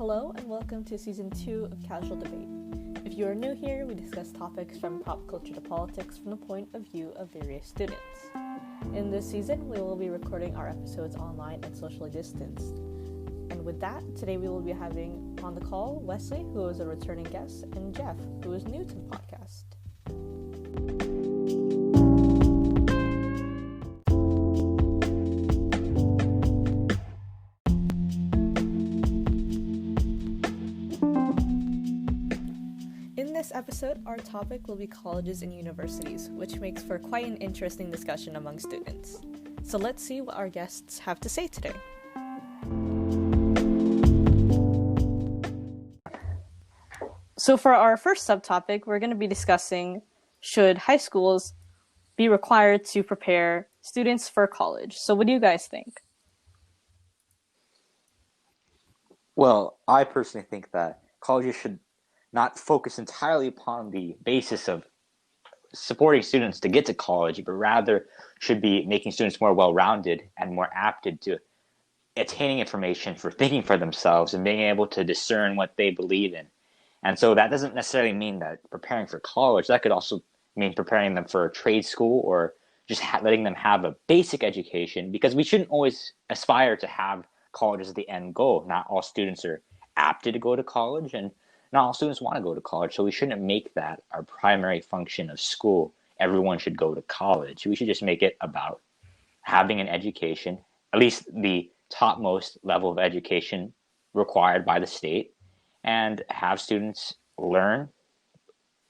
Hello and welcome to Season 2 of Casual Debate. If you are new here, we discuss topics from pop culture to politics from the point of view of various students. In this season, we will be recording our episodes online and socially distanced. And with that, today we will be having on the call Wesley, who is a returning guest, and Jeff, who is new to the podcast. In this episode, our topic will be colleges and universities, which makes for quite an interesting discussion among students. So let's see what our guests have to say today. So for our first subtopic, we're going to be discussing, should high schools be required to prepare students for college? So what do you guys think? Well, I personally think that colleges should not focus entirely upon the basis of supporting students to get to college, but rather should be making students more well-rounded and more apted to attaining information for thinking for themselves and being able to discern what they believe in. And so that doesn't necessarily mean that preparing for college. That could also mean preparing them for a trade school or just letting them have a basic education, because we shouldn't always aspire to have college as the end goal. Not all students are apted to go to college, and not all students want to go to college, so we shouldn't make that our primary function of school. Everyone should go to college. We should just make it about having an education, at least the topmost level of education required by the state, and have students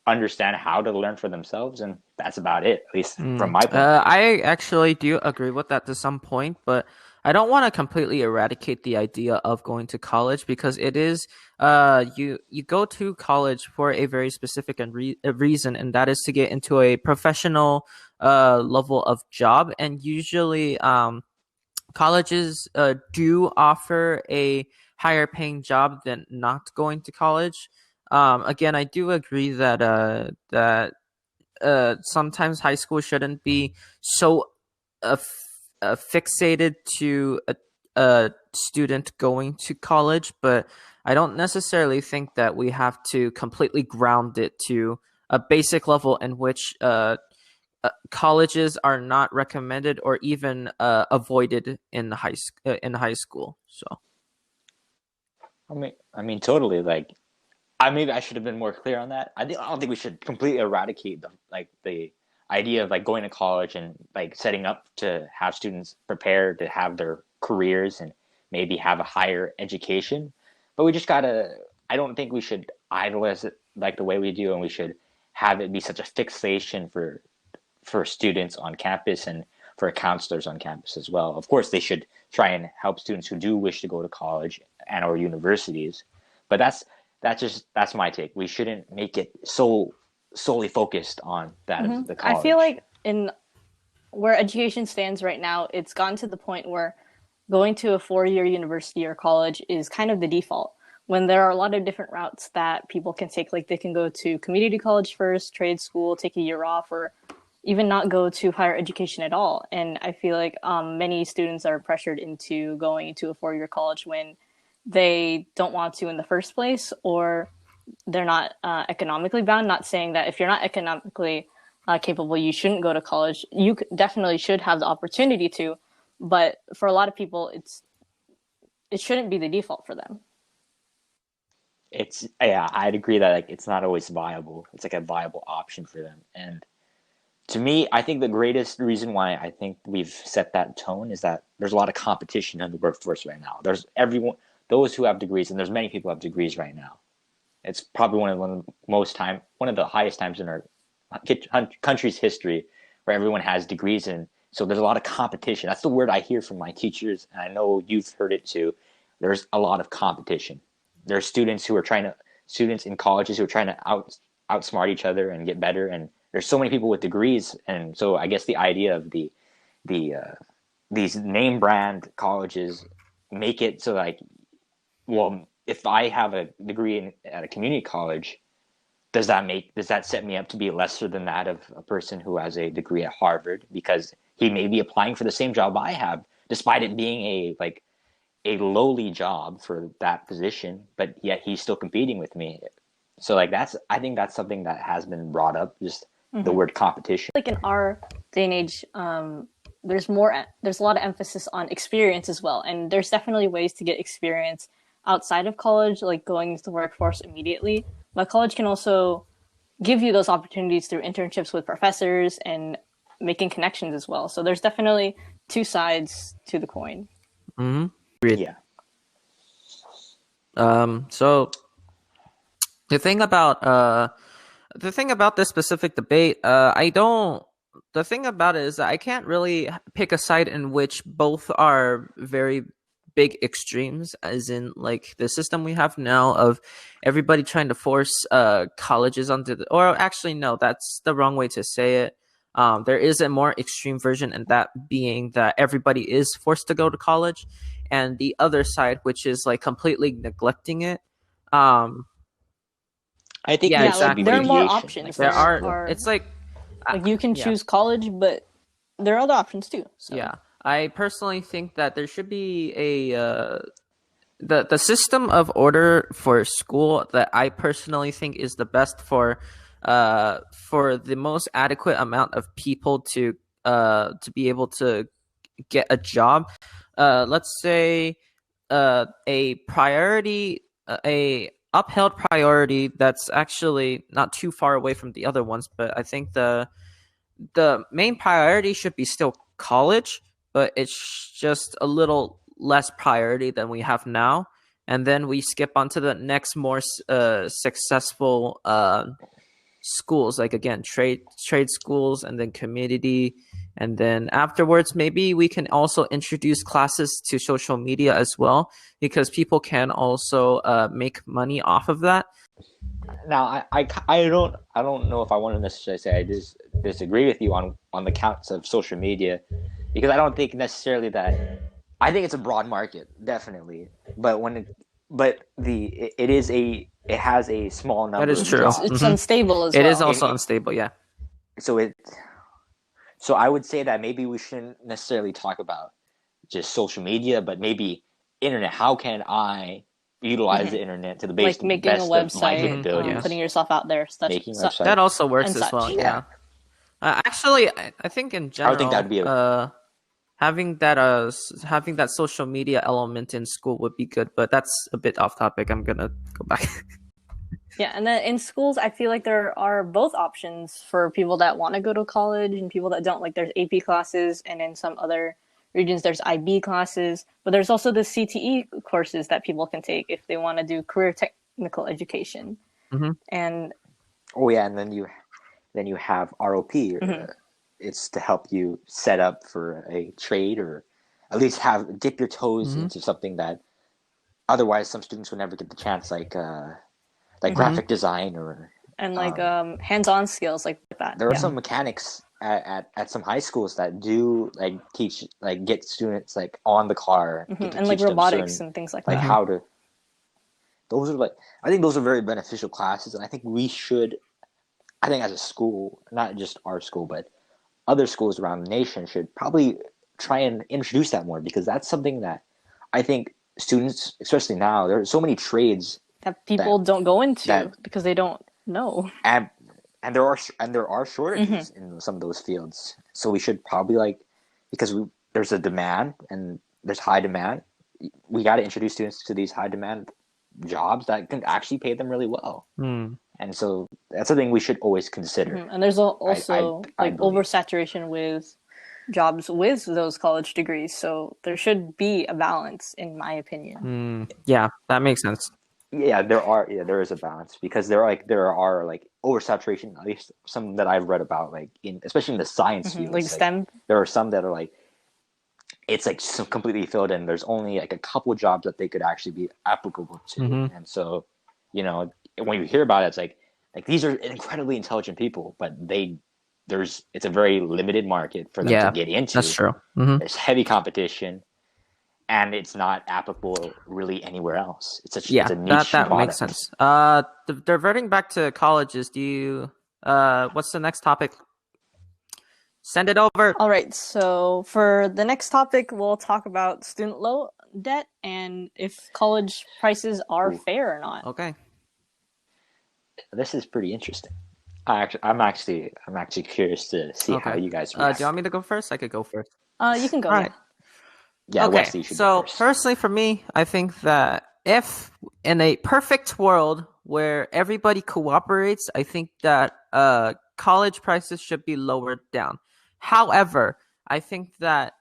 understand how to learn for themselves, and that's about it, at least from my point. I actually do agree with that to some point, but I don't want to completely eradicate the idea of going to college, because it is you go to college for a very specific reason, and that is to get into a professional level of job. And usually colleges do offer a higher paying job than not going to college. Again, I do agree that sometimes high school shouldn't be so fixated to a student going to college, but I don't necessarily think that we have to completely ground it to a basic level in which colleges are not recommended or even avoided in high school. So, I mean, totally. Maybe I should have been more clear on that. I don't think we should completely eradicate the idea of going to college and setting up to have students prepared to have their careers and maybe have a higher education. But we just gotta. I don't think we should idolize it the way we do, and we should have it be such a fixation for students on campus and for counselors on campus as well. Of course, they should try and help students who do wish to go to college and or universities. But that's my take. We shouldn't make it solely focused on that of the college. I feel like in where education stands right now, it's gotten to the point where going to a 4-year university or college is kind of the default, when there are a lot of different routes that people can take. Like, they can go to community college first, trade school, take a year off, or even not go to higher education at all. And I feel like many students are pressured into going into a 4-year college when they don't want to in the first place, or they're not economically bound. Not saying that if you're not economically capable, you shouldn't go to college. You definitely should have the opportunity to, but for a lot of people, it shouldn't be the default for them. I'd agree that it's not always viable. It's a viable option for them. And to me, I think the greatest reason why I think we've set that tone is that there's a lot of competition in the workforce right now. There's those who have degrees, and there's many people who have degrees right now. It's probably one of the highest times in our country's history where everyone has degrees, and so there's a lot of competition. That's the word I hear from my teachers, and I know you've heard it too. There's a lot of competition. There's students in colleges who are trying to outsmart each other and get better, and there's so many people with degrees. And so I guess the idea of these name brand colleges make it so if I have a degree at a community college, does that set me up to be lesser than that of a person who has a degree at Harvard, because he may be applying for the same job I have, despite it being a lowly job for that position, but yet he's still competing with me. So like I think that's something that has been brought up, just the word competition. Like in our day and age, there's a lot of emphasis on experience as well, and there's definitely ways to get experience outside of college, like going into the workforce immediately. But college can also give you those opportunities through internships with professors and making connections as well. So there's definitely two sides to the coin. Yeah. So the thing about this specific debate, the thing about it is that I can't really pick a side in which both are very big extremes, as in like the system we have now of everybody trying to force colleges onto or actually no, that's the wrong way to say it. There is a more extreme version, and that being that everybody is forced to go to college, and the other side, which is like completely neglecting it. I think Yeah, like there are more options. Like, there are. It's like you can choose college, but there are other options too. So. Yeah, I personally think that there should be the system of order for school that I personally think is the best for the most adequate amount of people to be able to get a job. Let's say a priority, a upheld priority that's actually not too far away from the other ones, but I think the main priority should be still college, but it's just a little less priority than we have now. And then we skip on to the next more successful schools, like again trade schools, and then community, and then afterwards maybe we can also introduce classes to social media as well, because people can also make money off of that. Now I don't know if I want to necessarily say I disagree with you on the counts of social media, because I don't think necessarily that. I think it's a broad market, definitely, but it has a small number. That is of true. jobs. It's unstable as well. It is also unstable, yeah. So I would say that maybe we shouldn't necessarily talk about just social media, but maybe internet. How can I utilize the internet to the best, like making best a website, of my capabilities? putting yourself out there, Making a website. That also works as such. well. Yeah. Actually, I think in general, I would think that'd be having that social media element in school would be good, but that's a bit off topic. I'm gonna go back. Yeah, and then in schools, I feel like there are both options for people that want to go to college and people that don't. Like there's AP classes, and in some other regions there's IB classes, but there's also the CTE courses that people can take if they want to do career technical education. And and then you have ROP. It's to help you set up for a trade, or at least dip your toes into something that otherwise some students would never get the chance, like graphic design and hands-on skills like that. There are some mechanics at some high schools that do like teach, like get students like on the car and like robotics and things like that. Like how to. Those are I think those are very beneficial classes, and I think we should. I think as a school, not just our school, but other schools around the nation should probably try and introduce that more, because that's something that I think students, especially now, there are so many trades that people don't go into because they don't know. And there are shortages in some of those fields. So we should probably because there's a demand and there's high demand, we got to introduce students to these high demand jobs that can actually pay them really well. And so that's something we should always consider. And there's also oversaturation with jobs with those college degrees. So there should be a balance, in my opinion. Yeah, that makes sense. Yeah, there is a balance, because there are oversaturation, at least some that I've read about, especially in the science field. Like STEM. There are some that are it's so completely filled in. There's only a couple of jobs that they could actually be applicable to. And so, when you hear about it, it's these are incredibly intelligent people, but it's a very limited market for them to get into. That's true. There's heavy competition, and it's not applicable really anywhere else. It's a niche that product. Makes sense. Diverting back to colleges, what's the next topic? Send it over. All right. So for the next topic, we'll talk about student debt and if college prices are Ooh. fair or not. Okay. This is pretty interesting. I'm actually curious to see how Okay. you guys Do you react. want me to go first? I could go first. You can go, All yeah. right. Yeah, Okay. Wesley, you should go So first. personally, for me, I think that if in a perfect world where everybody cooperates, I think that college prices should be lowered down. However, I think that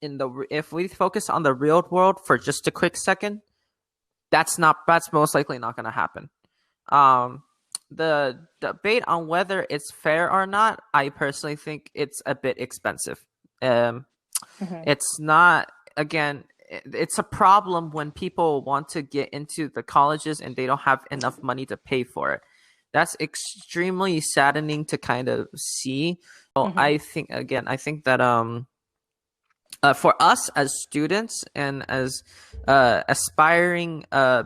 if we focus on the real world for just a quick second, that's most likely not going to happen. The debate on whether it's fair or not, I personally think it's a bit expensive. It's not, again, it's a problem when people want to get into the colleges and they don't have enough money to pay for it. That's extremely saddening to kind of see. So I think that for us as students and as aspiring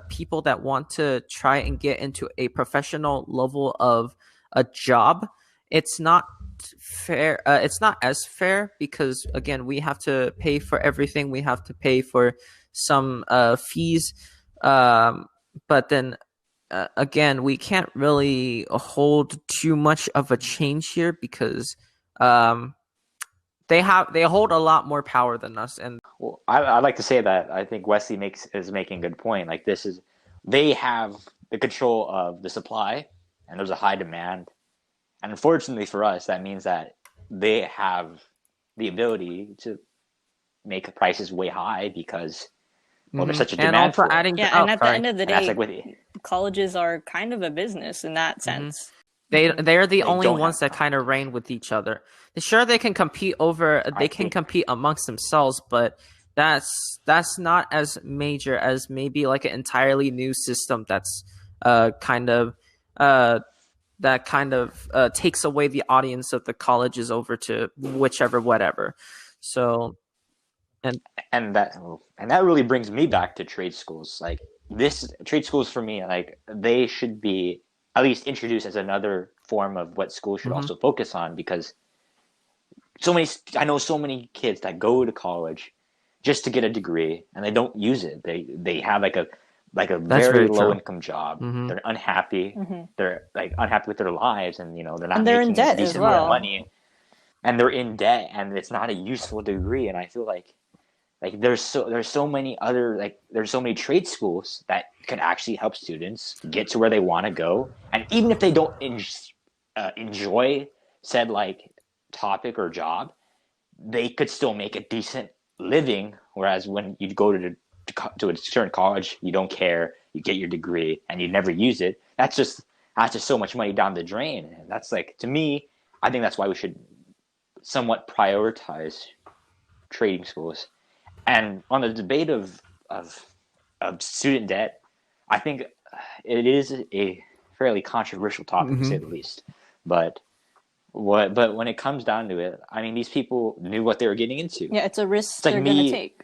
people that want to try and get into a professional level of a job, it's not fair. It's not as fair because, again, we have to pay for everything. We have to pay for some fees. But then again, we can't really hold too much of a change here because they hold a lot more power than us. And Well, I'd like to say that I think Wesley is making a good point. Like they have the control of the supply, and there's a high demand. And unfortunately for us, that means that they have the ability to make prices way high because there's such a and demand also for it. adding Yeah, to, and at the end of the And that's day, like with colleges are kind of a business in that sense. they're the only don't ones have that kind of reign with each other. Sure, they can compete compete amongst themselves, but that's not as major as maybe like an entirely new system that's kind of takes away the audience of the colleges over to whichever whatever. So and that really brings me back to trade schools. Like this trade schools for me, like they should be at least introduced as another form of what schools should also focus on, because I know so many kids that go to college just to get a degree and they don't use it. They have like a that's very very low true. income job. They're unhappy. They're like unhappy with their lives, and they're not And they're in making a debt as decent amount of well. money, and they're in debt, and it's not a useful degree. And I feel like there's so many other there's so many trade schools that can actually help students get to where they want to go, and even if they don't enjoy said topic or job, they could still make a decent living. Whereas when you go to a certain college, you don't care, you get your degree and you never use it. That's just so much money down the drain. And that's to me, I think that's why we should somewhat prioritize trading schools. And on the debate of student debt, I think it is a fairly controversial topic to say the least. But when it comes down to it, I mean, these people knew what they were getting into. Yeah, it's a risk It's like they're going to take.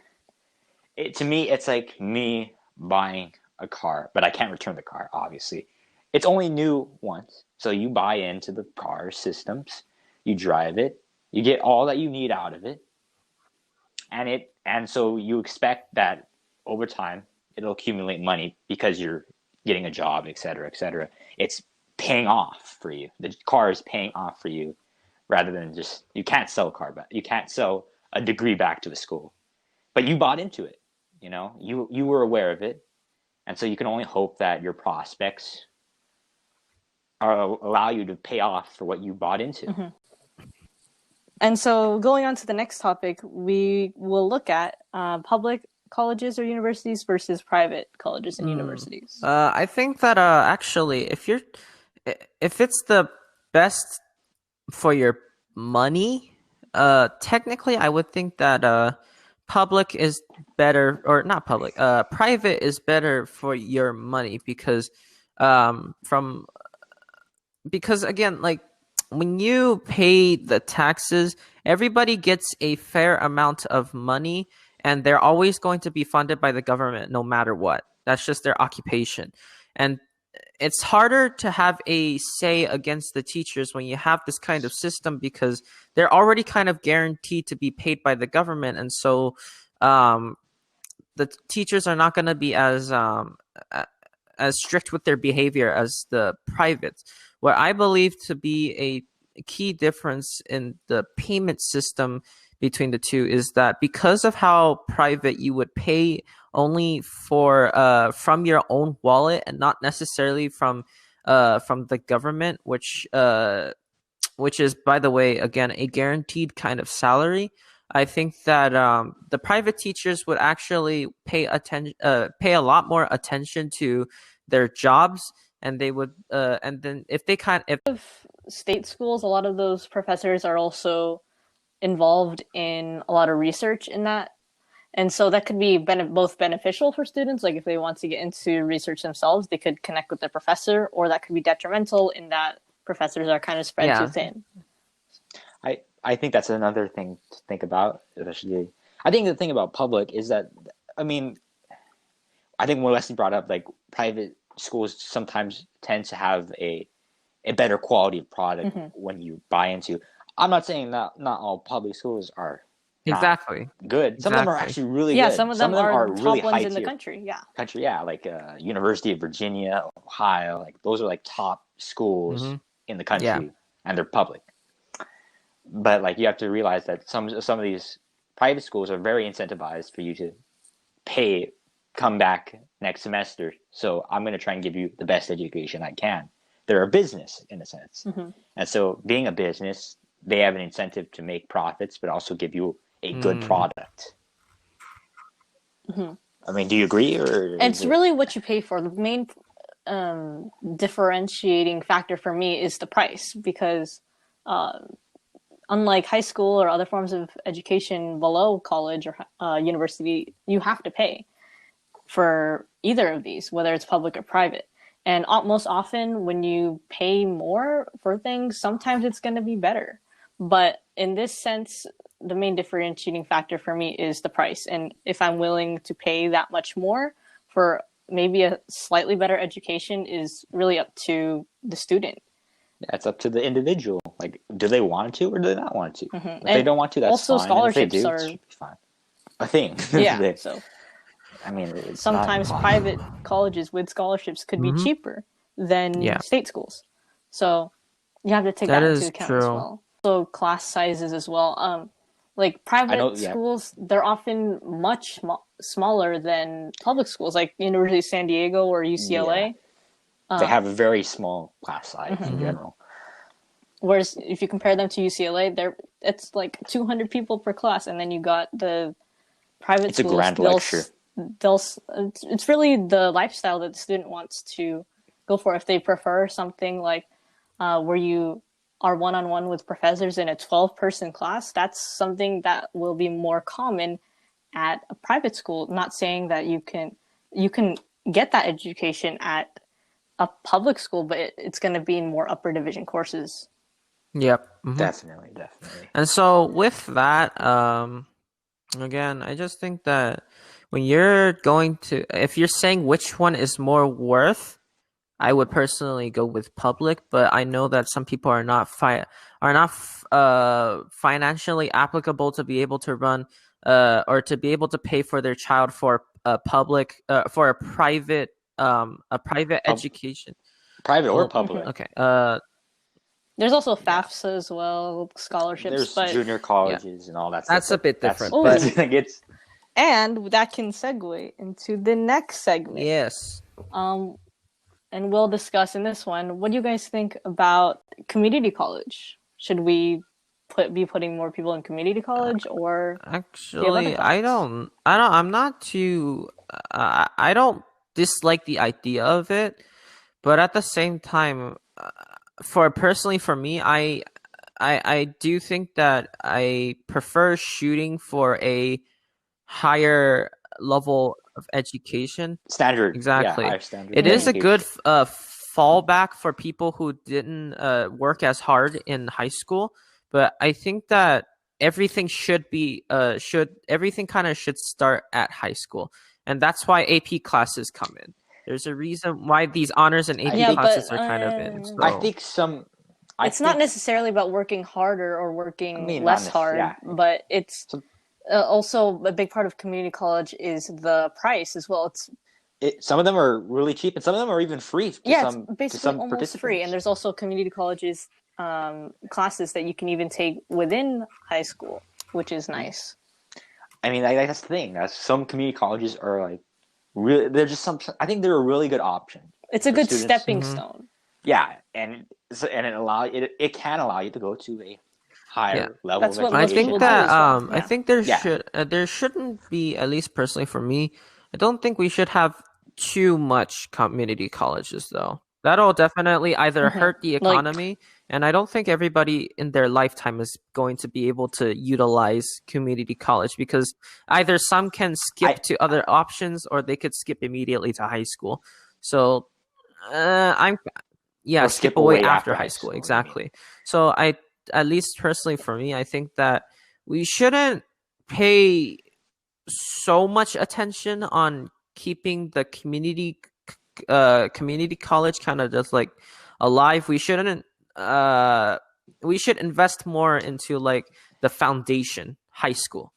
To me, it's like me buying a car, but I can't return the car, obviously. It's only new once. So you buy into the car systems, you drive it, you get all that you need out of it, and so you expect that over time it'll accumulate money because you're getting a job, et cetera, et cetera. It's paying off for you. The car is paying off for you, rather than just, you can't sell a car back. You can't sell a degree back to the school, but you bought into it. You were aware of it, and so you can only hope that your prospects allow you to pay off for what you bought into. And so going on to the next topic, we will look at public colleges or universities versus private colleges and universities. I think that actually, if it's the best for your money, technically I would think that public is better, or not public, private is better for your money because again, like, when you pay the taxes, everybody gets a fair amount of money, and they're always going to be funded by the government no matter what. That's just their occupation. And it's harder to have a say against the teachers when you have this kind of system, because they're already kind of guaranteed to be paid by the government. And so the teachers are not going to be as strict with their behavior as the privates. What I believe to be a key difference in the payment system between the two is that because of how private you would pay only for from your own wallet and not necessarily from the government, which is, by the way, again, a guaranteed kind of salary. I think that the private teachers would actually pay a lot more attention to their jobs, and they would, and then if State schools, a lot of those professors are also involved in a lot of research in that. And so that could be both beneficial for students, like if they want to get into research themselves, they could connect with their professor, or that could be detrimental in that professors are kind of spread too thin. I think that's another thing to think about, especially. I think the thing about public is that, I mean, I think when Wesley brought up, like, private schools sometimes tend to have a better quality of product when you buy into. I'm not saying that not all public schools are exactly good. Some of them are actually really good. Yeah, some of them are really top ones high in the tier. country. Yeah, like University of Virginia, Ohio, like those are like top schools in the country, and they're public. But like you have to realize that some of these private schools are very incentivized for you to come back next semester. So I'm going to try and give you the best education I can. They're a business in a sense, and so being a business, they have an incentive to make profits, but also give you a good product. I mean, do you agree? Or it's really what you pay for. The main differentiating factor for me is the price, because unlike high school or other forms of education below college or university, you have to pay for either of these, whether it's public or private. And most often when you pay more for things, sometimes it's going to be better. But in this sense, the main differentiating factor for me is the price. And if I'm willing to pay that much more for maybe a slightly better education is really up to the student. Yeah, it's up to the individual. Like, do they want to or do they not want to? If And they don't want to, that's also fine. scholarships And if they do, are it should be fine. A thing. Yeah, so I mean, it's sometimes private colleges with scholarships could be cheaper than state schools. So you have to take that into account as well. So class sizes as well. Like private schools, they're often much smaller than public schools, like University of San Diego or UCLA. They have a very small class size in general. Whereas if you compare them to UCLA, it's like 200 people per class, and then you got the private schools. It's a grand lecture. It's really the lifestyle that the student wants to go for. If they prefer something like where you are one-on-one with professors in a 12-person class, that's something that will be more common at a private school. Not saying that you can get that education at a public school, but it's going to be in more upper division courses. Yep. Definitely. And so with that, again, I just think that when you're if you're saying which one is more worth, I would personally go with public, but I know that some people are not financially applicable to be able to run or to be able to pay for their child for a private education. Private or public. Okay. There's also FAFSA as well, scholarships. There's junior colleges and all that stuff. That's a bit different. And that can segue into the next segment. Yes. And we'll discuss in this one, what do you guys think about community college? Should we be putting more people in community college, or actually I don't dislike the idea of it, but at the same time, for me, I do think that I prefer shooting for a higher level of education. Standard. Exactly. Yeah, higher standard. It is a good fallback for people who didn't work as hard in high school, but I think that everything should start at high school, and that's why AP classes come in. There's a reason why these honors and AP classes are kind of in. So. I think it's not necessarily about working harder or working less hard, but it's Also, a big part of community college is the price as well. Some of them are really cheap, and some of them are even free It's to basically some almost free. And participants. there's also community colleges classes that you can even take within high school, which is nice. I mean, that's the thing. That's some community colleges are like really. They're just some. I think they're a really good option It's a for good students. stepping stone. Yeah, and it can allow you to go to a Yeah. higher level That's of what I most education think people do that as well. I Yeah. think there shouldn't be, at least personally for me, I don't think we should have too much community colleges though. That'll definitely either hurt the Like, economy, and I don't think everybody in their lifetime is going to be able to utilize community college, because either some can skip to other options or they could skip immediately to high school. So I'm yeah, or skip skip away away after after high high school, school. You mean? exactly. So I, at least personally for me, I think that we shouldn't pay so much attention on keeping the community college kind of just like alive. We shouldn't we should invest more into like the foundation, high school.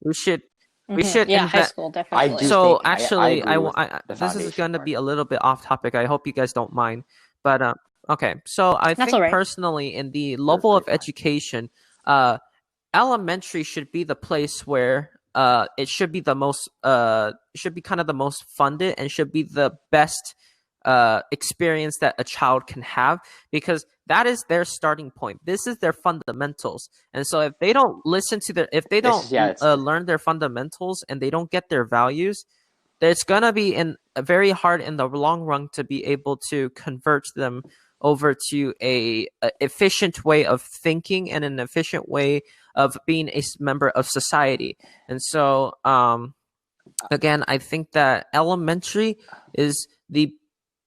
We should yeah, high invest. school, I definitely. do So think I actually, agree with the this is foundation going to part. be a little bit off topic. I hope you guys don't mind. But okay, so I That's all think right. personally, in the level of Perfectly fine. education, elementary should be the place where it should be the most should be kind of the most funded, and should be the best experience that a child can have, because that is their starting point. This is their fundamentals. And so if they don't listen to their, if they This don't is it's learn their fundamentals, and they don't get their values, it's gonna be very hard in the long run to be able to convert them over to a efficient way of thinking, and an efficient way of being a member of society. And so again, I think that elementary is the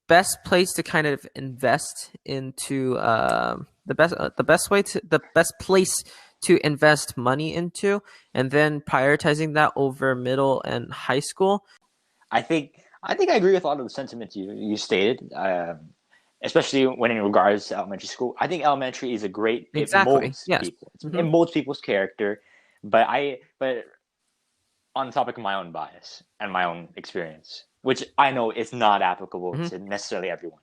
best place to kind of invest into the best place to invest money into, and then prioritizing that over middle and high school. I think I agree with a lot of the sentiments you stated, especially when in regards to elementary school. I think elementary is a great. It Exactly. molds Yes. people. It molds people's character. But on the topic of my own bias and my own experience, which I know is not applicable to necessarily everyone.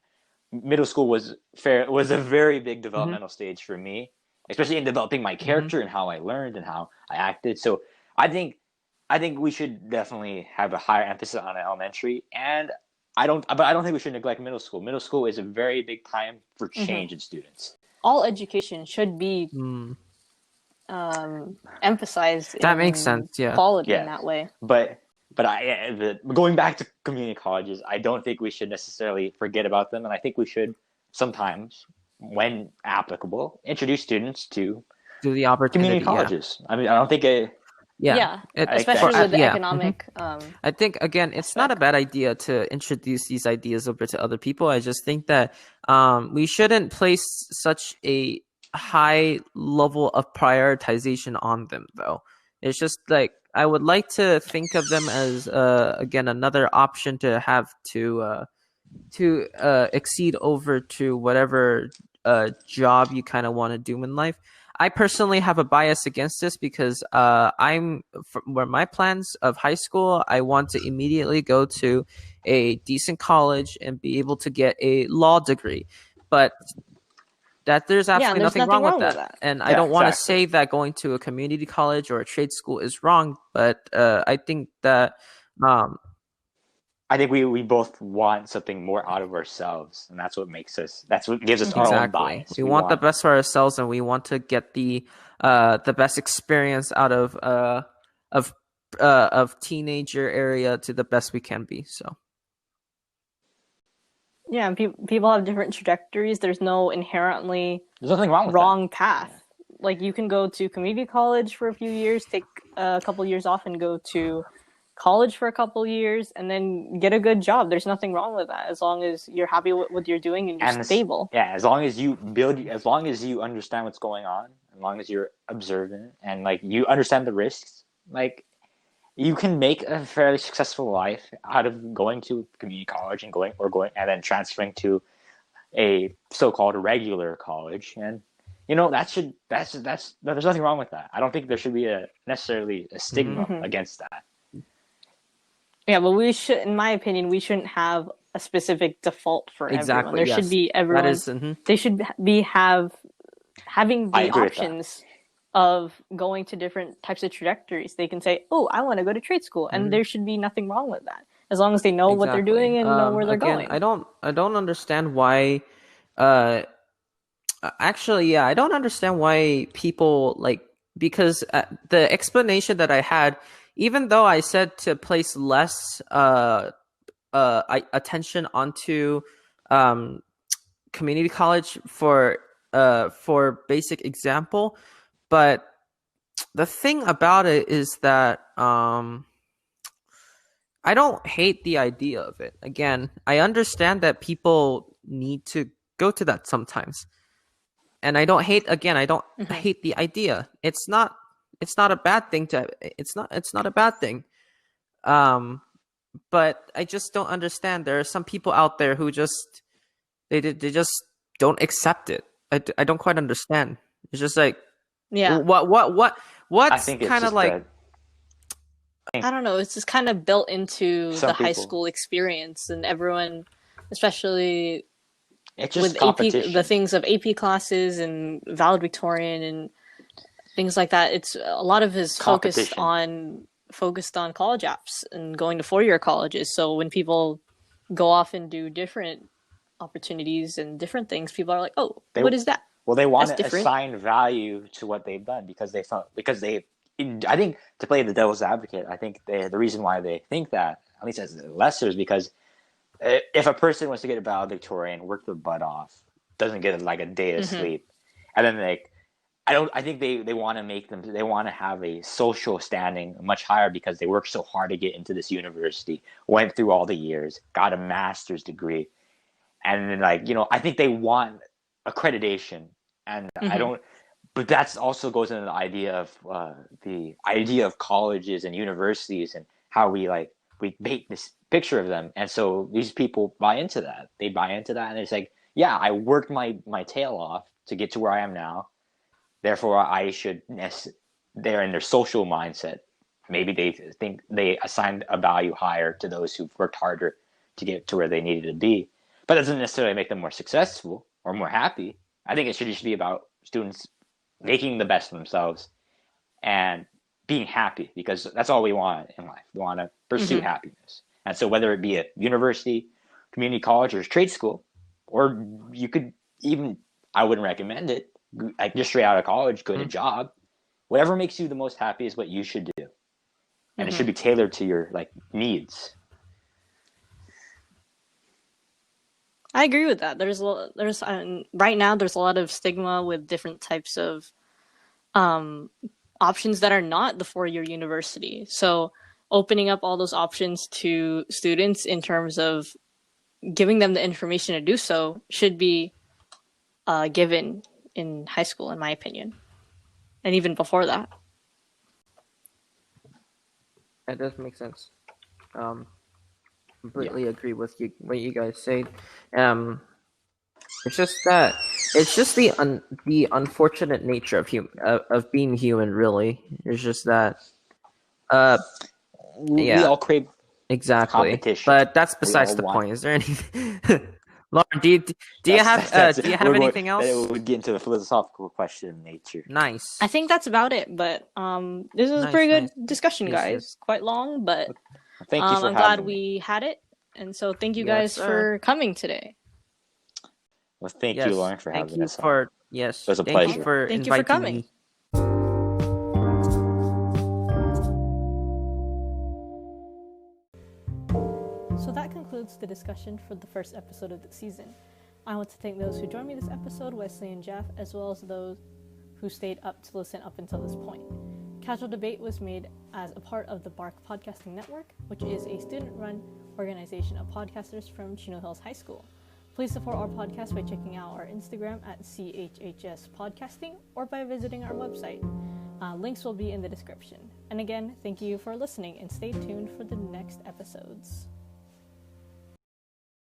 Middle school was a very big developmental stage for me, especially in developing my character and how I learned and how I acted. So I think I think we should definitely have a higher emphasis on elementary, and I don't think we should neglect middle school. Middle school is a very big time for change in students. All education should be emphasized That in makes sense. Yeah. quality in Yes, that way. but going back to community colleges, I don't think we should necessarily forget about them, and I think we should sometimes, when applicable, introduce students to Do the community opportunity. Yeah. colleges. I mean, I don't think it. Yeah, I think especially that's with the yeah. economic I think again, it's not a aspect. bad idea to introduce these ideas over to other people. I just think that we shouldn't place such a high level of prioritization on them, though. It's just like I would like to think of them as again another option to have to exceed over to whatever job you kind of want to do in life. I personally have a bias against this because where my plans of high school, I want to immediately go to a decent college and be able to get a law degree. But that there's Yeah, and absolutely there's nothing nothing wrong with wrong with that. that. And I Yeah, don't want to exactly. say that going to a community college or a trade school is wrong, but I think that um, I think we both want something more out of ourselves, and that's what gives us our own exactly. bias. We We want the want best for ourselves, and we want to get the best experience out of of teenager area to the best we can be. So Yeah, and people have different trajectories. There's no inherently there's nothing wrong with wrong that. path. Like you can go to community college for a few years, take a couple years off, and go to college for a couple years, and then get a good job. There's nothing wrong with that as long as you're happy with what you're doing and you're stable. As long as you understand what's going on, as long as you're observant and like you understand the risks, like you can make a fairly successful life out of going to community college and going and then transferring to a so-called regular college, and there's nothing wrong with that. I don't think there should be necessarily a stigma against that. Yeah, but in my opinion, we shouldn't have a specific default for everyone. There should be That everyone. is, They should be having I the agree with that. options of going to different types of trajectories. They can say, "Oh, I want to go to trade school," and there should be nothing wrong with that, as long as they know what they're doing and know where they're going. I don't understand why. Actually, yeah, I don't understand why people because the explanation that I had, even though I said to place less attention onto community college for basic example, but the thing about it is that I don't hate the idea of it. Again, I understand that people need to go to that sometimes. And I don't hate hate the idea. It's not a bad thing it's not a bad thing. But I just don't understand. There are some people out there who just they just don't accept it. I don't quite understand. It's just like what's kind of like I don't know. It's just kind of built into the high school experience, and everyone, especially with AP, the things of AP classes and valedictorian and things like that. It's a lot of his focused on college apps and going to 4-year colleges. So when people go off and do different opportunities and different things, people are like, "Oh, what is that?" Well, they want to assign value to what they've done because I think, to play the devil's advocate, I think the reason why they think that, at least as lesser, is because if a person wants to get a valedictorian, work their butt off, doesn't get like a day of sleep, and then I think they want to they want to have a social standing much higher because they worked so hard to get into this university, went through all the years, got a master's degree, and then I think they want accreditation, and I don't. But that also goes into the idea of colleges and universities and how we paint this picture of them, and so these people buy into that. They buy into that, and it's like, yeah, I worked my tail off to get to where I am now. Therefore, I should. They're in their social mindset. Maybe they think they assigned a value higher to those who've worked harder to get to where they needed to be. But it doesn't necessarily make them more successful or more happy. I think it should just be about students making the best of themselves and being happy, because that's all we want in life. We want to pursue happiness. And so whether it be a university, community college, or trade school, or you could even, I wouldn't recommend it, like just straight out of college, go to a job. Whatever makes you the most happy is what you should do. And it should be tailored to your needs. I agree with that. There's right now there's a lot of stigma with different types of options that are not the 4-year university. So opening up all those options to students in terms of giving them the information to do so should be given in high school, in my opinion, and even before that. That does make sense. Completely agree with what you guys say. It's just the unfortunate nature of being human. Really, it's just that. We all crave competition, but that's besides the point. Is there anything? Lauren, do you have anything else? It would get into the philosophical question of nature. Nice. I think that's about it. But this was a pretty good discussion, guys. Quite long, but thank you for I'm glad we had it, and so thank you guys for coming today. Well, thank you, Lauren, for having us. Yes, it was a pleasure. Thank you for coming. Me. So that concludes the discussion for the first episode of the season. I want to thank those who joined me this episode, Wesley and Jeff, as well as those who stayed up to listen up until this point. Casual Debate was made as a part of the BARC Podcasting Network, which is a student-run organization of podcasters from Chino Hills High School. Please support our podcast by checking out our Instagram at chhs podcasting or by visiting our website. Links will be in the description. And again, thank you for listening and stay tuned for the next episodes.